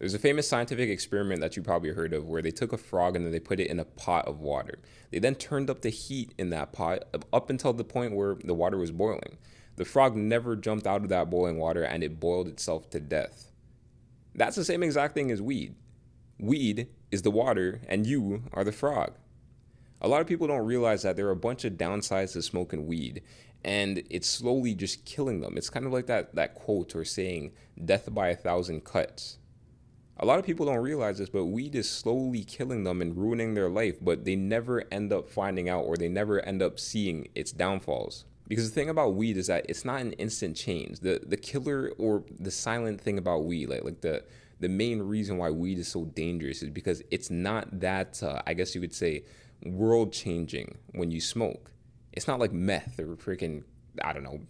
There's a famous scientific experiment that you probably heard of where they took a frog and then they put it in a pot of water. They then turned up the heat in that pot up until the point where the water was boiling. The frog never jumped out of that boiling water and it boiled itself to death. That's the same exact thing as weed. Weed is the water and you are the frog. A lot of people don't realize that there are a bunch of downsides to smoking weed, and it's slowly just killing them. It's kind of like that quote or saying, death by a thousand cuts. A lot of people don't realize this, but weed is slowly killing them and ruining their life, but they never end up finding out or they never end up seeing its downfalls. Because the thing about weed is that it's not an instant change. The killer or the silent thing about weed, like the main reason why weed is so dangerous is because it's not that, I guess you could say, world changing when you smoke. It's not like meth or freaking, I don't know,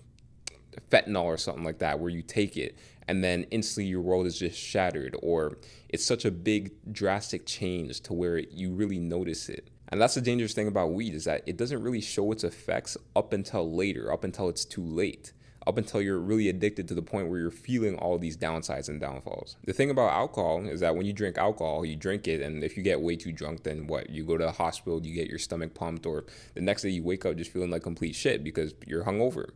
fentanyl or something like that, where you take it and then instantly your world is just shattered, or it's such a big drastic change to where you really notice it. And that's the dangerous thing about weed, is that it doesn't really show its effects up until later, up until it's too late, up until you're really addicted to the point where you're feeling all these downsides and downfalls. The thing about alcohol is that when you drink alcohol, you drink it, and if you get way too drunk, then what? You go to the hospital, you get your stomach pumped, or the next day you wake up just feeling like complete shit because you're hungover.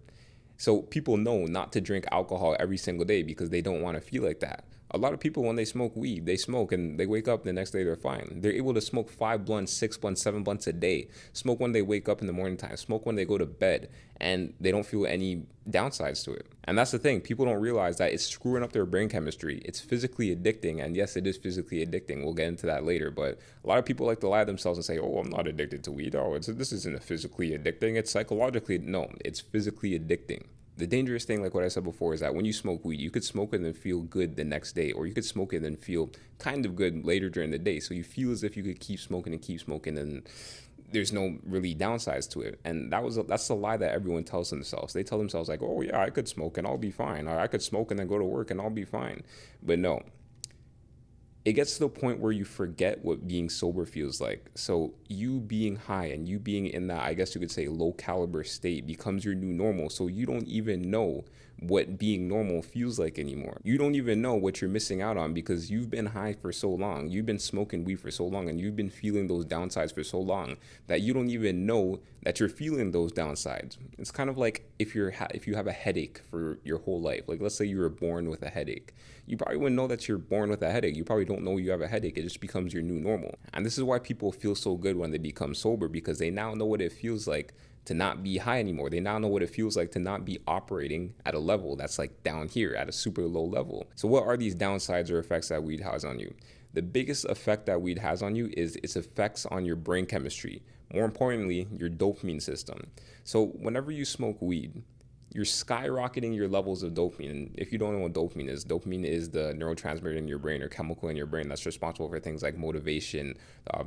So people know not to drink alcohol every single day because they don't want to feel like that. A lot of people, when they smoke weed, they smoke and they wake up the next day, they're fine. They're able to smoke 5 blunts, 6 blunts, 7 blunts a day. Smoke when they wake up in the morning time. Smoke when they go to bed, and they don't feel any downsides to it. And that's the thing. People don't realize that it's screwing up their brain chemistry. It's physically addicting. And yes, it is physically addicting. We'll get into that later. But a lot of people like to lie to themselves and say, oh, I'm not addicted to weed. Oh, this isn't physically addicting. It's psychologically. No, it's physically addicting. The dangerous thing, like what I said before, is that when you smoke weed, you could smoke it and then feel good the next day, or you could smoke it and then feel kind of good later during the day. So you feel as if you could keep smoking, and there's no really downsides to it. And that's the lie that everyone tells themselves. They tell themselves like, oh yeah, I could smoke and I'll be fine, or I could smoke and then go to work and I'll be fine. But no. It gets to the point where you forget what being sober feels like. So you being high and you being in that, I guess you could say, low caliber state becomes your new normal. So you don't even know what being normal feels like anymore. You don't even know what you're missing out on because you've been high for so long. You've been smoking weed for so long, and you've been feeling those downsides for so long that you don't even know that you're feeling those downsides. It's kind of like if you have a headache for your whole life. Like, let's say you were born with a headache. You probably wouldn't know that you're born with a headache. You probably don't know you have a headache. It just becomes your new normal. And this is why people feel so good when they become sober, because they now know what it feels like to not be high anymore. They now know what it feels like to not be operating at a level that's like down here at a super low level. So what are these downsides or effects that weed has on you? The biggest effect that weed has on you is its effects on your brain chemistry. More importantly, your dopamine system. So whenever you smoke weed, you're skyrocketing your levels of dopamine. And if you don't know what dopamine is the neurotransmitter in your brain, or chemical in your brain that's responsible for things like motivation,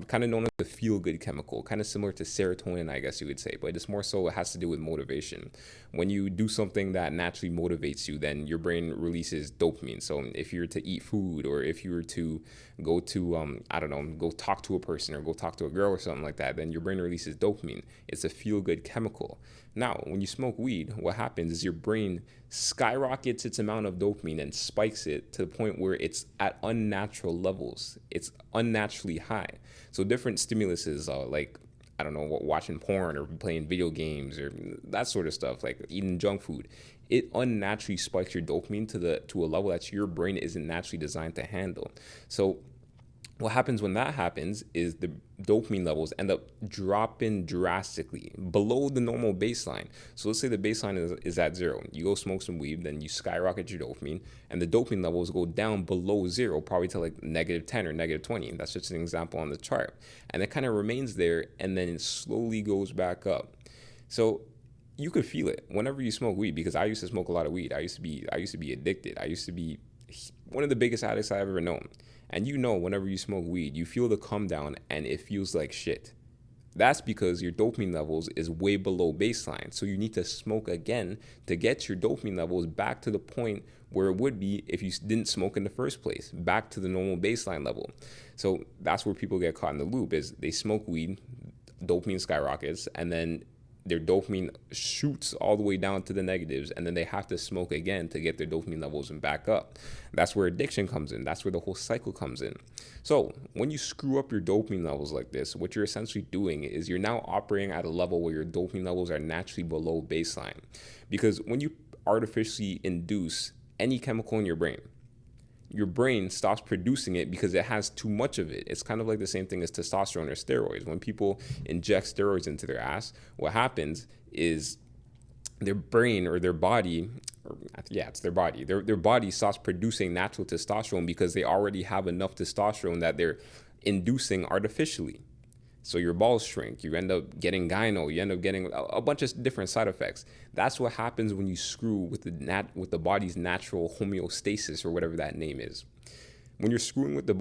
kind of known as the feel-good chemical, kind of similar to serotonin, I guess you would say, but it's more so it has to do with motivation. When you do something that naturally motivates you, then your brain releases dopamine. So if you were to eat food, or if you were to go to, go talk to a person or go talk to a girl or something like that, then your brain releases dopamine. It's a feel-good chemical. Now, when you smoke weed, what happens is your brain skyrockets its amount of dopamine and spikes it to the point where it's at unnatural levels. It's unnaturally high. So different stimuluses, like, watching porn or playing video games or that sort of stuff, like eating junk food, it unnaturally spikes your dopamine to a level that your brain isn't naturally designed to handle. So what happens when that happens is the dopamine levels end up dropping drastically below the normal baseline. So let's say the baseline is at 0. You go smoke some weed, then you skyrocket your dopamine, and the dopamine levels go down below 0, probably to like -10 or -20. That's just an example on the chart. And it kind of remains there, and then it slowly goes back up. So you could feel it whenever you smoke weed, because I used to smoke a lot of weed. I used to be addicted. I used to be one of the biggest addicts I've ever known. And whenever you smoke weed, you feel the come down and it feels like shit. That's because your dopamine levels is way below baseline. So you need to smoke again to get your dopamine levels back to the point where it would be if you didn't smoke in the first place, back to the normal baseline level. So that's where people get caught in the loop, is they smoke weed, dopamine skyrockets, and then their dopamine shoots all the way down to the negatives, and then they have to smoke again to get their dopamine levels and back up. That's where addiction comes in. That's where the whole cycle comes in. So when you screw up your dopamine levels like this, what you're essentially doing is you're now operating at a level where your dopamine levels are naturally below baseline. Because when you artificially induce any chemical in your brain stops producing it because it has too much of it. It's kind of like the same thing as testosterone or steroids. When people inject steroids into their ass, what happens is their brain or their body, it's their body. Their body stops producing natural testosterone because they already have enough testosterone that they're inducing artificially. So your balls shrink, you end up getting gyno, you end up getting a bunch of different side effects. That's what happens when you screw with the body's natural homeostasis, or whatever that name is. When you're screwing with the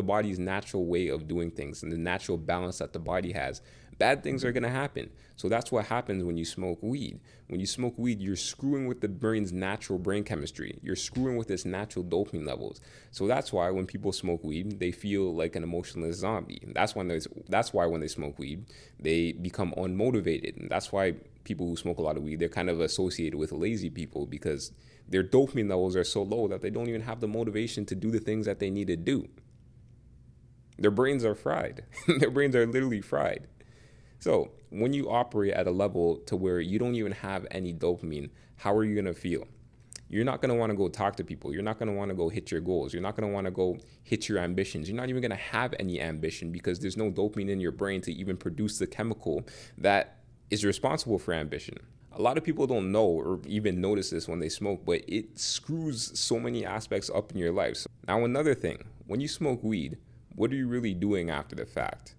body's natural way of doing things and the natural balance that the body has, bad things are going to happen. So that's what happens when you smoke weed. When you smoke weed, you're screwing with the brain's natural brain chemistry. You're screwing with its natural dopamine levels. So that's why when people smoke weed, they feel like an emotionless zombie. That's why when they smoke weed, they become unmotivated. And that's why people who smoke a lot of weed, they're kind of associated with lazy people, because their dopamine levels are so low that they don't even have the motivation to do the things that they need to do. Their brains are fried. Their brains are literally fried. So when you operate at a level to where you don't even have any dopamine, how are you going to feel? You're not going to want to go talk to people. You're not going to want to go hit your goals. You're not going to want to go hit your ambitions. You're not even going to have any ambition because there's no dopamine in your brain to even produce the chemical that is responsible for ambition. A lot of people don't know or even notice this when they smoke, but it screws so many aspects up in your life. So now, another thing, when you smoke weed, what are you really doing after the fact?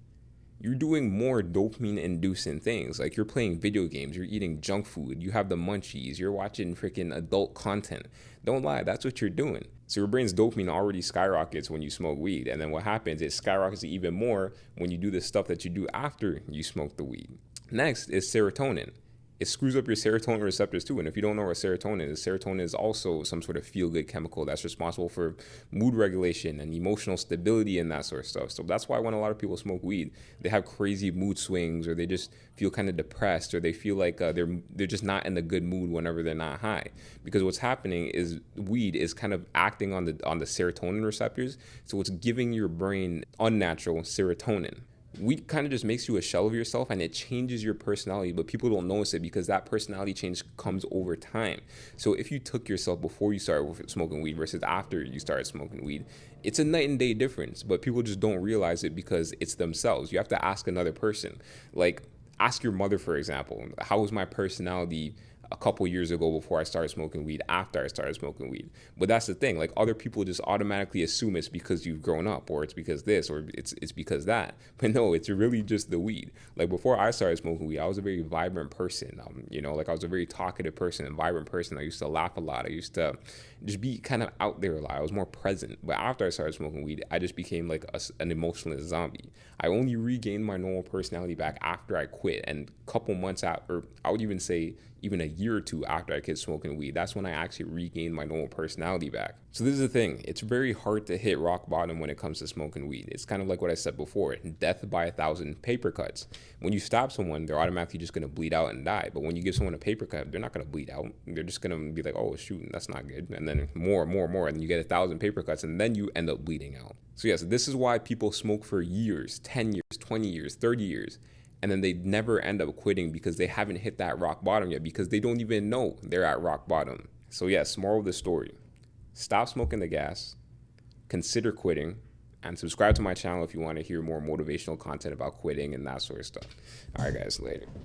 You're doing more dopamine-inducing things. Like, you're playing video games, you're eating junk food, you have the munchies, you're watching freaking adult content. Don't lie, that's what you're doing. So your brain's dopamine already skyrockets when you smoke weed. And then what happens, it skyrockets even more when you do the stuff that you do after you smoke the weed. Next is serotonin. It screws up your serotonin receptors too. And if you don't know what serotonin is also some sort of feel-good chemical that's responsible for mood regulation and emotional stability and that sort of stuff. So that's why when a lot of people smoke weed, they have crazy mood swings, or they just feel kind of depressed, or they feel like they're just not in a good mood whenever they're not high. Because what's happening is weed is kind of acting on the serotonin receptors. So it's giving your brain unnatural serotonin. Weed kind of just makes you a shell of yourself, and it changes your personality, but people don't notice it because that personality change comes over time. So if you took yourself before you started smoking weed versus after you started smoking weed, it's a night and day difference, but people just don't realize it because it's themselves. You have to ask another person. Like, ask your mother, for example, how was my personality a couple years ago before I started smoking weed, after I started smoking weed? But that's the thing, like, other people just automatically assume it's because you've grown up, or it's because this, or it's because that. But no, it's really just the weed. Like, before I started smoking weed, I was a very vibrant person. Like, I was a very talkative person and vibrant person. I used to laugh a lot. I used to just be kind of out there a lot. I was more present. But after I started smoking weed, I just became like an emotionless zombie. I only regained my normal personality back after I quit, and a couple months out, or I would even say even a year or two after I quit smoking weed, that's when I actually regained my normal personality back. So this is the thing, it's very hard to hit rock bottom when it comes to smoking weed. It's kind of like what I said before, death by 1,000 paper cuts. When you stop someone, they're automatically just going to bleed out and die. But when you give someone a paper cut, they're not going to bleed out. They're just going to be like, oh shoot, that's not good. And then more, and then you get 1,000 paper cuts, and then you end up bleeding out. So yes, this is why people smoke for years, 10 years, 20 years, 30 years. And then they never end up quitting because they haven't hit that rock bottom yet, because they don't even know they're at rock bottom. So yes, moral of the story, stop smoking the gas, consider quitting, and subscribe to my channel if you want to hear more motivational content about quitting and that sort of stuff. All right, guys, later.